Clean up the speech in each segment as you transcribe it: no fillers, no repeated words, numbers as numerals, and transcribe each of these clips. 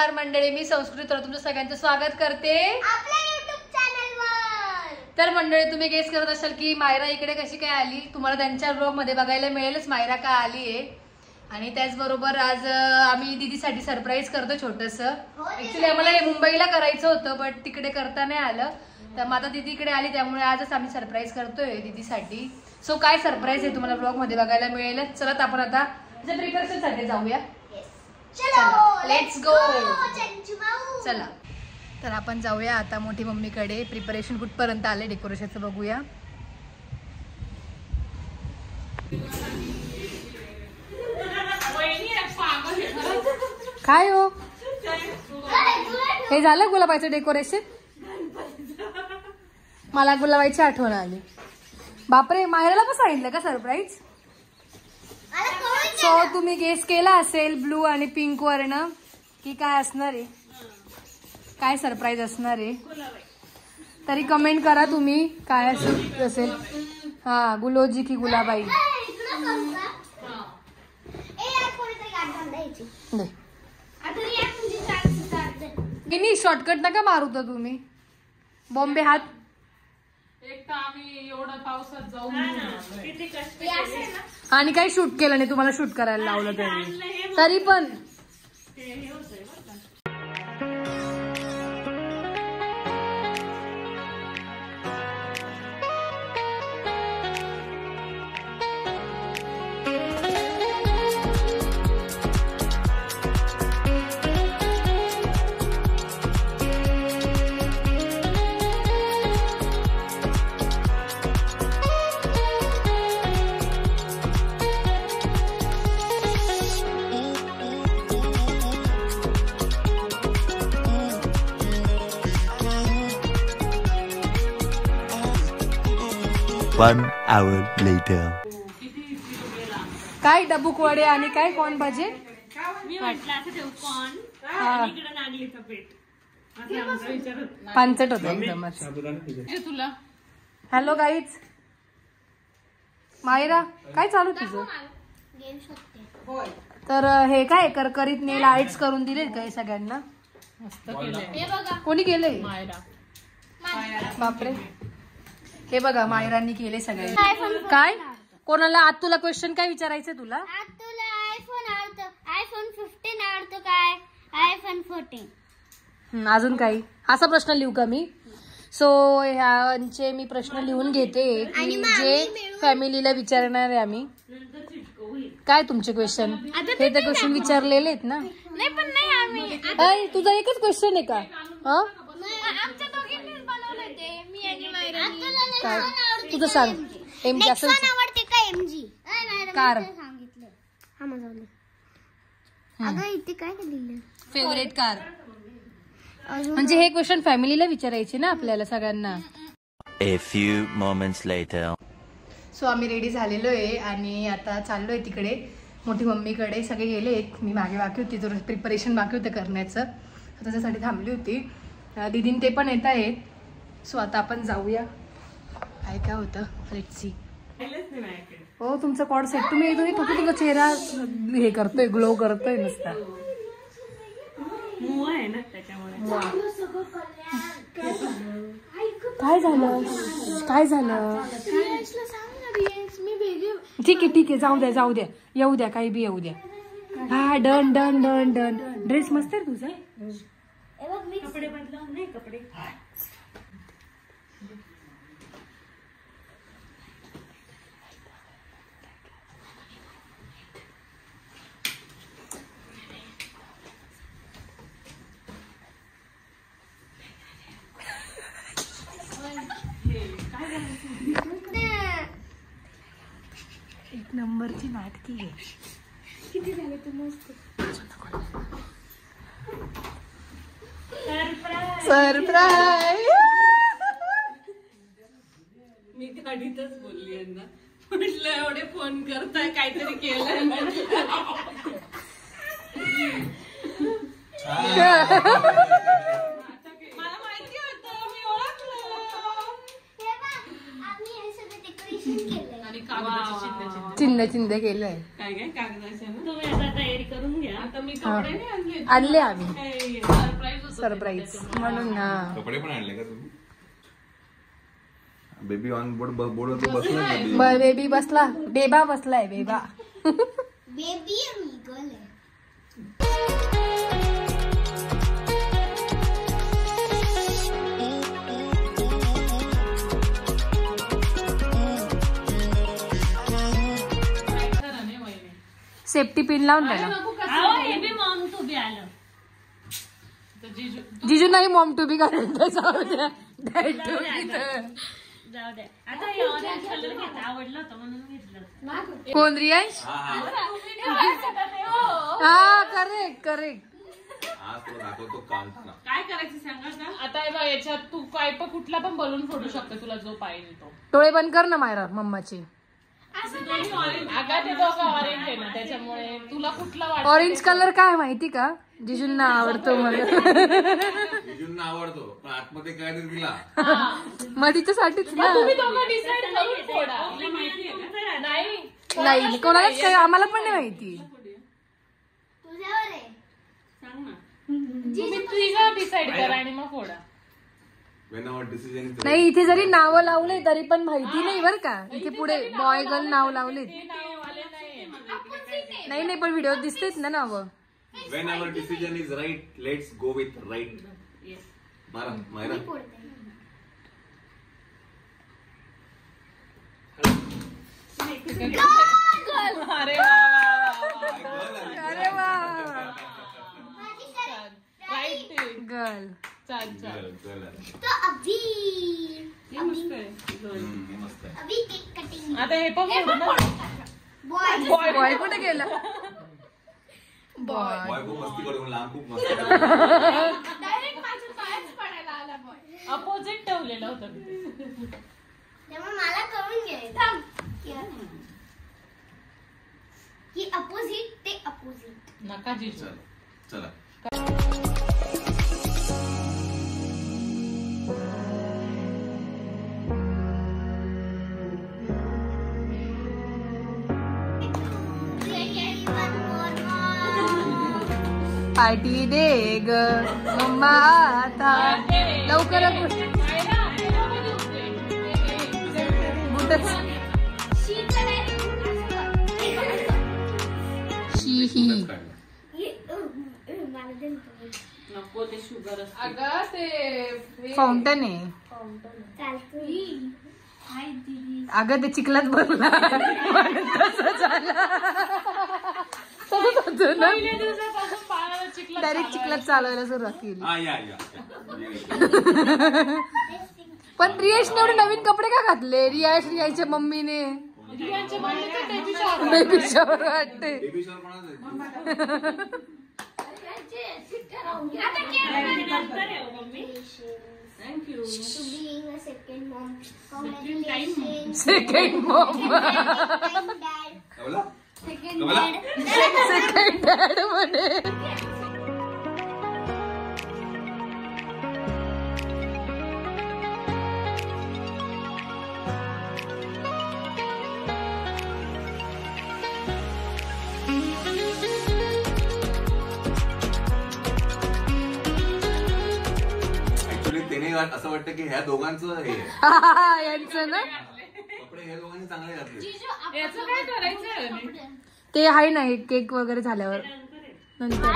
नमस्कार मंडळी, मी संस्कृती तर तुमचं सगळ्यांचं स्वागत करते आपल्या YouTube चॅनलवर। तर मंडळी, तुम्ही गेस करत असाल की मायरा इकडे कशी काय आली. तुम्हाला त्यांच्या ब्लॉग मध्ये बघायला मिळेलच मायरा का आली आहे. आणि त्याचबरोबर आज आम्ही दीदीसाठी सरप्राईज करतो छोटंसं. ऍक्च्युली आम्हाला हे मुंबईला करायचं होतं बट तिकडे करता नाही आलं, तर मग आता दीदी इकडे आली त्यामुळे आजच आम्ही सरप्राईज करतोय दीदीसाठी. सो काय सरप्राईज आहे तुम्हाला ब्लॉग मध्ये बघायला मिळेलच. चला आपण आता प्रिपरेशन साठी जाऊया. चलो लेट्स गो. चला तर आपण जाऊया आता मोठी मम्मीकडे. प्रिपरेशन कुठपर्यंत आले डेकोरेशनचं बघूया. काय हो, हे झालं गुलाबाचं डेकोरेशन? मला गुलाबाची आठवण आली. बापरे, मायराला पण सांगितलं का सरप्राईज? सो तुम्ही गेस केला असेल ब्लू आणि पिंक वर्ण की काय असणार आहे, काय सरप्राईज असणार आहे. तरी कमेंट करा तुम्ही काय असेल. हा, गुलोजी की गुलाबाई. शॉर्टकट नका मारू तर तुम्ही. बॉम्बे हात एक तर आम्ही एवढं पावसात जाऊन आणि काही शूट केलं नाही. तुम्हाला शूट करायला लावलं तरी पण One hour later. काय डबूक वडे आणि काय कॉर्न भाजी. पानचट होत एकदमच. तुला हॅलो गाईज. मायरा काय चालू तुझं? तर हे काय करकरीत नेल आर्ट्स करून दिले काय सगळ्यांना? मस्त केलंय. कोणी केलंय? मायरा. बापरे, हे बघा मायरांनी केले सगळे. काय कोणाला आज तुला क्वेश्चन काय विचारायचं तुला? तुला आयफोन 15 आवडतो काय आयफोन 14? अजून काही असा प्रश्न लिहू का मी? सो ह्यांचे मी प्रश्न लिहून घेते की जे फॅमिलीला विचारणार आहे आम्ही. काय तुमचे क्वेश्चन? हे तर क्वेश्चन विचारलेले आहेत ना. नाही पण नाही आम्ही. तुझा एकच क्वेश्चन आहे का? हा, आमच्या दोघींनीच बनवले ते, मी आणि मायरा. काय तुझं सांग. एमजी असेल आवडते का एमजी? कार. सांगितलं हा मजावलं. अगं इथे काय लिहिलं? Favourite car. म्हणजे हे क्वेश्चन फॅमिलीला विचारायचे ना आपल्याला सगळ्यांना. A few moments later. So आम्ही रेडी झालेलो आहे आणि आता चाललोय तिकडे मोठी मम्मीकडे. सगळे गेलेत, मी मागे बाकी होती, तर प्रिपरेशन बाकी होतं करण्याचं, त्याच्यासाठी थांबली होती. दीदीन ते पण येत आहेत. सो आता आपण जाऊया. काय होतं लेट्स सी. हो, तुमचं कॉर्ड सेट तुम्ही फक्त तुमचा चेहरा हे करतोय, ग्लो करतोय नुसता. काय झालं? काय झालं? ठीक आहे जाऊ द्या येऊ द्या, काही बी येऊ द्या. हा, done done done done. Dress मस्त आहे तुझा. कपडे बदलावून नाही कपडे. एक नंबरची नाटकी आहे. किती झाले तू मस्त. सरप्राईज. मी गाडीतच बोलली यांना, म्हटलं एवढे फोन करताय काहीतरी केलं. मला माहिती होतं, मी ओळखलं. हे बघ, आम्ही हे सगळं डेकोरेशन केलंय. आणि कागदाची चिन्ह चिन्ह चिन्ह केलंय. काय काय कागदाच्या ना? तुम्ही आता तयारी करून घ्या. आता मी कपडे नाही आणले. आणले आम्ही सरप्राईज होतं सरप्राईज म्हणून. हा कपडे पण आणले का तुम्ही? बेबी ऑन बोर्ड बोर्ड बसला बेबी. बेबी बसला. बेबा बसलाय बेबा. बेबी गर्ल आहे. खरं नाही वहिनी. सेफ्टी पिन लावून द्या. नको कसं अहो, हे बी मॉम तू बी आलं. तर जीजू जिजू नाही मॉम टू बी करायचं. जाऊ द्या. Dad to be तर. जाऊ दे. आता हे ऑरेंज कलर घेतला, आवडलं होतं म्हणून घेतलं. कोण रियांश? हा करेक्ट करेक्ट. आज तो दाखवतो काम ना. काय करायचं सांगा का? आता हे बघ, याच्यात तू काय पण कुठला पण बलून फोडू शकतो तुला जो पाहिजे तो. डोळे बंद कर ना मायरा मम्माचे. अगं ते दोघं ऑरेंज आहे ना त्याच्यामुळे तुला कुठला वाटतं? ऑरेंज कलर काय माहिती का? जिजूंना आवडतो मला. जिजूंना आवडतो पण आतमध्ये काय ते तिला. मग तिच्यासाठीच ना. तुम्ही दोघं डिसाईड करून फोडा. तुला माहिती आहे का? नाही नाही कोणालाच काही आम्हाला पण नाही माहिती. तुझ्यावर आहे. सांग ना. तुम्ही तिघं डिसाईड करा आणि मग फोडा. Whenever decision is नाही इथे जरी नावं लावले तरी पण माहिती नाही बर का. इथे पुढे बॉय गर्ल नाव लावलेत. ते नाव आले नाही. नाही नाही पण व्हिडिओ दिसतेच ना नावं. whenever decision is right, let's go with right. मारा मायरा. अरे वा अरे वा राईट गर्ल. छान छान. चला. तो अभी हे मस्त आहे. हे मस्त आहे. अभी केक कटिंग. आता हे पण फोडू ना. बॉय बॉय कुठे गेला? बॉय खूप मस्ती करतो लांब खूप मस्ती करतो. डायरेक्ट माझ्या पायाच पडायला आला बॉय. अपोजिट ठेवलेलं होतं मी. तेव्हा मला करून घ्यायचं. ही अपोजिट ते अपोजिट. नका जिजू. चला. पार्टी दे ग मम्मा आता लवकर बुटच. She he. नको ते शुगर असतं. अगं ते फाउंटन आहे. अगं ते चिखलात भरला म्हणून तसं झालं. पहिल्या दिवसापासून बाळाला चिखलात डायरेक्ट चिखलात चालवायला सुरुवात केली. हा या. पण रियाशने एवढे नवीन कपडे का घातले? रियाच्या मम्मीने रियांच्या मम्मीचं बेबी शॉवर. बेबी शॉवर वाटते. बेबी शॉवर कोणाचं आहे? Thank you. To being a second mom. Congratulations. Second mom. Second dad. Kamala? Second Kamala? dad. Second dad म्हणे. ऍक्च्युली त्याने असं वाटतं की ह्या दोघांचं हे आहे. यांचं ना कपडे ह्या दोघांनी चांगले घातले. याचं काय करायचं? ते आहे ना केक वगैरे झाल्यावर नंतर.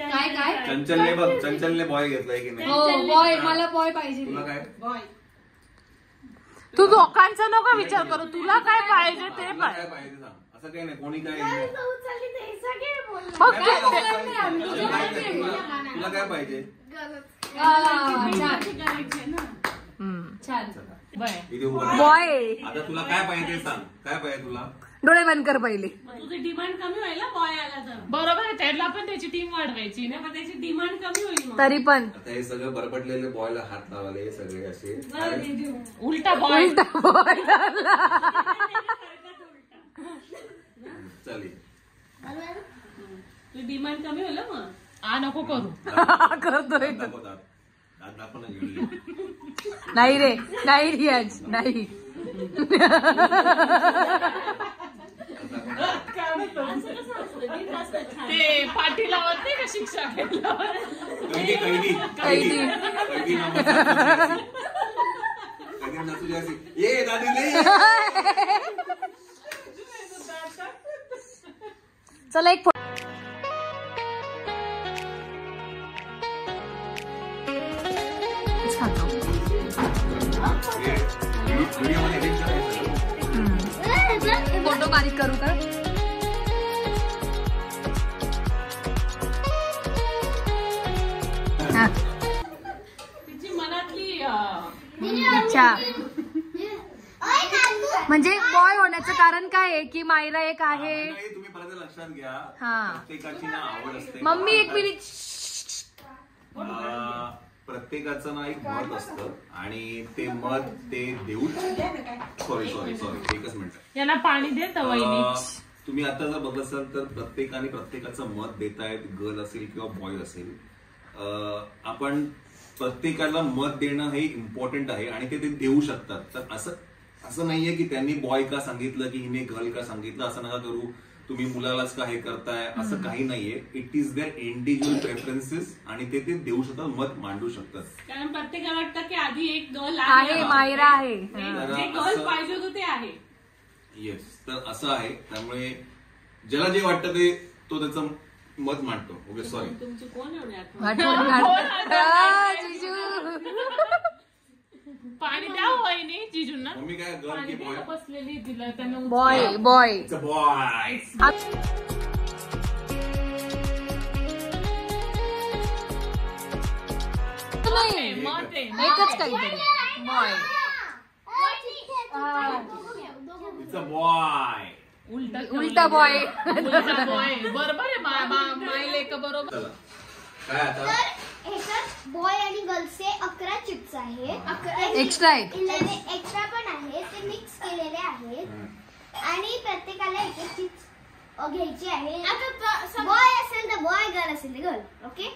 काय काय चंचलने बघ चंचलने बॉय घेतलाय की नाही. हो बॉय. मला बॉय पाहिजे. तुला काय? तू लोकांचा नको विचार करू. तुला काय पाहिजे ते तुला पाहिजे. काय पाहिजे सांग. असं काही नाही कोणी काय फक्त तुला काय पाहिजे. छान. बाय. इथे उभं राहा. बॉय. आता तुला काय पाहिजे ते सांग. काय पाहिजे तुला. डोळे बंद कर पहिले. तुझी डिमांड कमी होईल ना बॉय आला तर. बरोबर आहे, त्याला पण त्याची टीम वाढवायची ना. मग त्याची डिमांड कमी होईल मग. तरी पण आता हे सगळं बरपटलेले बॉयला हात लावाले हे सगळे असे उलटा बॉय. चालेल. तुझी डिमांड कमी होईल ना मग. नको करू. करतोय तो. दाखवतात. दात दाखवणं घेऊन. नाही रे, नाही रियाज, नाही. ते पाठी लावत नाही का शिक्षा घेतल्यावर. कैदी. ये दादी ले. चला एक फोटो बारीक करू का? तिची मनातली अच्छा, म्हणजे बॉय होण्याचं कारण काय आहे की मायरा एक आहे. नाही, तुम्ही परत लक्षात घ्या. हा. प्रत्येकाची ना आवड असते. मम्मी एक मिनिट. प्रत्येकाचं ना एक मत असतं आणि ते मत ते देऊ. सॉरी एकच मिनिट. यांना पाणी दे तर वहिनी. तुम्ही आता जर बघत असाल तर प्रत्येकाने प्रत्येकाचं मत देतायत. गर्ल असेल किंवा बॉय असेल. आपण प्रत्येकाला मत देणं हे इम्पॉर्टंट आहे आणि ते देऊ शकतात. तर असं नाहीये की त्यांनी बॉय का सांगितलं की हिने गर्ल का सांगितलं असं नका करू. तुम्ही मुलालाच का हे करताय असं काही नाहीये. It is there individual preferences आणि ते देऊ शकतात, मत मांडू शकतात. कारण प्रत्येकाला वाटतं की आधी एक गर्ल आहे, मायरा आहे. जे गर्ल पाहिजे होतं ते आहे. येस, तर असं आहे. त्यामुळे ज्याला जे वाटतं ते तो त्याचं मत मांडतो. Okay, sorry. तुमची कोण एवढी आठवण? आठवण काढ. जिजू. पाणी द्या वहिनी जिजूंना. मम्मी काय गर्ल की बॉय? बसलेली तिला त्यांना boy boy. It's a boy. मत आहे. एकच काहीतरी बॉय. It's a boy. उलटा बॉय. उलटा बॉय. बरोबर आहे. मायले का बरोबर. चला काय आता ह्याच्यात बॉय आणि गर्ल्सचे 11 चिप्स आहेत. एक्स्ट्रा आहेत. 11 एक्स्ट्रा पण आहेत. ते मिक्स केलेले आहेत आणि प्रत्येकाला एक एक चिप्स घ्यायची आहे. बॉय असेल तर बॉय, गर्ल असेल तर गर्ल. ओके,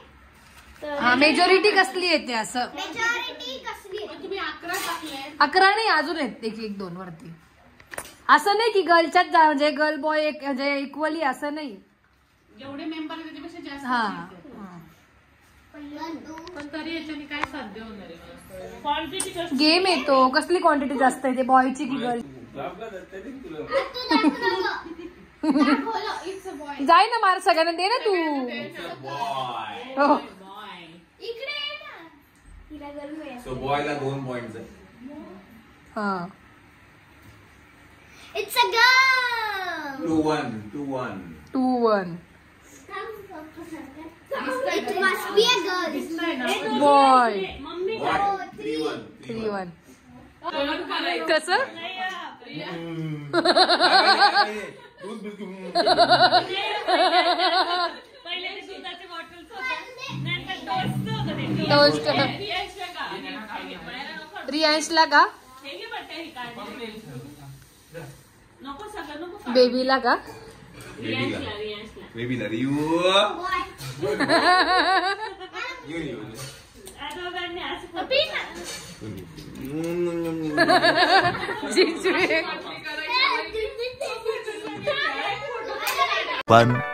मेजॉरिटी कसली येते असं? मेजॉरिटी कसली आहे? तुम्ही 11 टाकले. 11 नाही, अजून आहेत एक 2 वरती. असं नाही की गर्लच्याच म्हणजे गर्ल बॉय म्हणजे इक्वली असं नाही. जेवढे मेंबर आहे त्याच्यापेक्षा जास्त हा. आहेत. पण तरी याच्याने काय साध्य होणार आहे? क्वांटिटी कशी. गेम येतो. कसली क्वांटिटी जास्त आहे ते, बॉयची की गर्ल? जाय ना मार सगळ्यांना दे ना तू. बॉय. हो. इकडे ये ना. हिला गर्ल मिळेल. सो बॉयला 2 पॉइंट्स आहे. हा. It's a girl. 2-1. 2-1. It must be a girl. Boy. Mummy boy 3-1. 3-1. कोण करायचं? कसं? दूध बिस्किट. पहिले दुधाचे बॉटल्स होते, नंतर टोस्ट होतं ते. टोस्ट. रियाजला का? रियांशला का? हे घे बट्ट्या ही काढली. नको सगळं नको. बेबीला का? रियाजला. बेबीला यू. दोघांनी असं1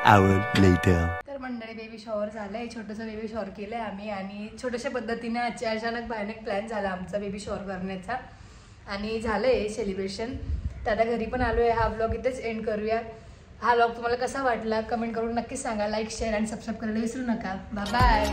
hour later. तर मंडळी बेबी शॉवर झालंय. छोटंसं बेबी शॉवर केलंय आम्ही आणि छोट्याशा पद्धतीने अचानक भयानक प्लॅन झाला आमचा बेबी शॉवर करण्याचा आणि झालंय सेलिब्रेशन. तर आता घरी पण आलोय. हा व्लॉग इथेच एंड करूया. हा व्लॉग तुम्हाला कसा वाटला कमेंट करून नक्कीच सांगा. लाईक शेअर आणि सबस्क्राईब करायला विसरू नका. Bye bye.